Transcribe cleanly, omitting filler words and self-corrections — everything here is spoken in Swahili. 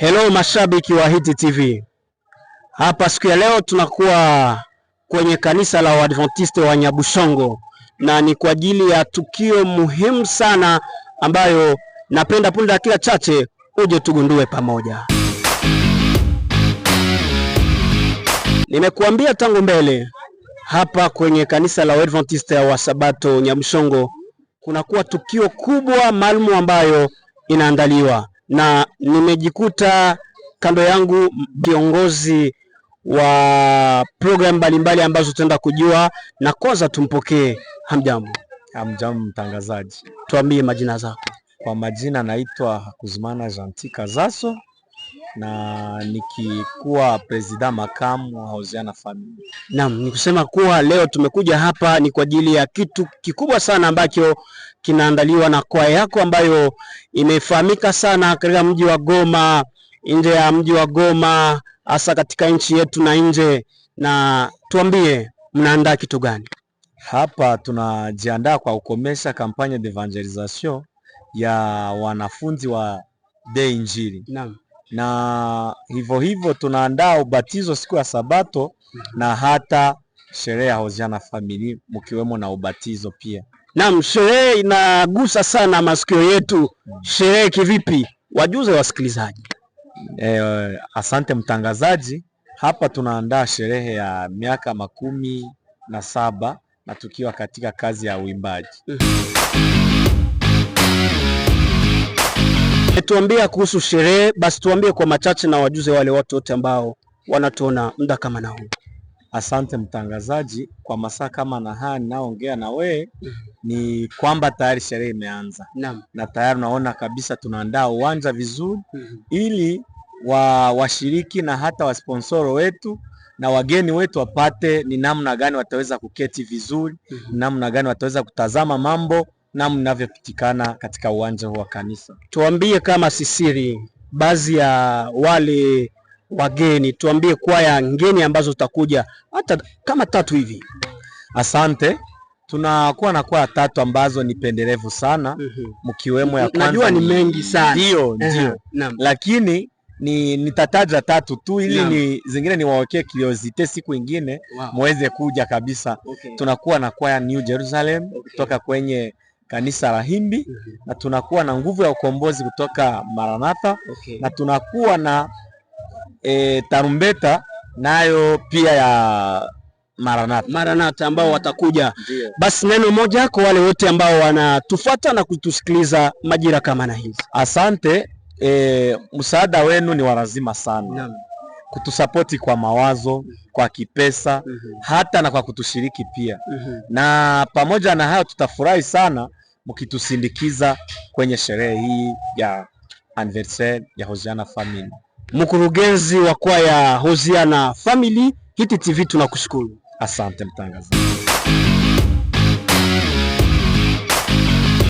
Hello mashabiki wa Hit TV. Hapa siku ya leo tunakuwa kwenye kanisa la Waadventista wa Nyabushongo na ni kwa ajili ya tukio muhimu sana ambayo napenda punde kila chache uje tugundue pamoja. Nimekuambia tangu mbele hapa kwenye kanisa la Waadventista wa Sabato Nyabushongo kunakuwa tukio kubwa maalum ambayo inaandaliwa na nimejikuta kando yangu viongozi wa program mbalimbali ambazo tutaenda kujua, na kwanza tumpokee. Hamjambo. Hamjambo mtangazaji. Tuambie majina zako. Kwa majina naitwa Hakuzimana Gentil Kazaso na nikikuwa president makamu wa Hosiana Family. Naam, nikusema kuwa leo tumekuja hapa ni kwa ajili ya kitu kikubwa sana ambacho kinaandaliwa na kwaya yako ambayo imefahamika sana katika mji wa Goma, nje ya mji wa Goma, hasa katika nchi yetu na nje. Na tuambie mnaandaa kitu gani? Hapa tunajiandaa kwa kukomesha kampanya de evangelisation ya wanafunzi wa de Injili. Naam. Na hivyo tunaandaa ubatizo siku ya Sabato na hata sherehe ya Hosiana Family mkiwemo na ubatizo pia. Naam, sherehe inagusa sana masikio yetu. Sherehe kivipi? Wajuze wasikilizaji. Asante mtangazaji. Hapa tunaandaa sherehe ya miaka 17 na tukiwa katika kazi ya uimbaji. Tuambia kuhusu sherehe, basi tuambie kwa machache na wajuze wale watu wote ambao wanatuona muda kama na huu. Asante mtangazaji. Kwa masaa kama na haya ninaongea na wewe ni kwamba tayari sherehe imeanza. Naam. Na tayari unaona kabisa tunaandaa uwanja vizuri ili washiriki na hata wasponsoro wetu na wageni wetu wapate ni namna gani wataweza kuketi vizuri, namna gani wataweza kutazama mambo namna inavyopitikana katika uwanja huu wa kanisa. Tuambie kama sisiri baadhi ya wale wageni, tuambie kwaya ngeni ambazo utakuja hata kama 3 hivi. Asante. Tunakuwa na kwaya 3 ambazo ni pendelevu sana, mkiwemo ya kwanza. Najua ni mengi sana. Ndio. Lakini nitataja 3 tu ili ni zingine niwawekee curiosity siku nyingine muweze kuja kabisa. Okay. Tunakuwa na kwaya New Jerusalem kutoka kwenye kanisa la Himbi, na tunakuwa na nguvu ya ukombozi kutoka Maranatha. Na tunakuwa na tarumbeta nayo pia ya Maranatha ambao watakuja. Basi neno moja kwa wale wote ambao wanatufuata na kutusikiliza majira kama na hizi. Asante. Msaada wenu ni warazima sana. Kutusapoti kwa mawazo, kwa kipesa, hata na kwa kutushiriki pia. Na pamoja na hayo tutafurahi sana mkitusindikiza kwenye sherehe hii ya anniversaire ya Hosiana Family. Mkurugenzi wa kwaya Hosiana Family, Hit TV tunakushukuru. Asante mtangazaji.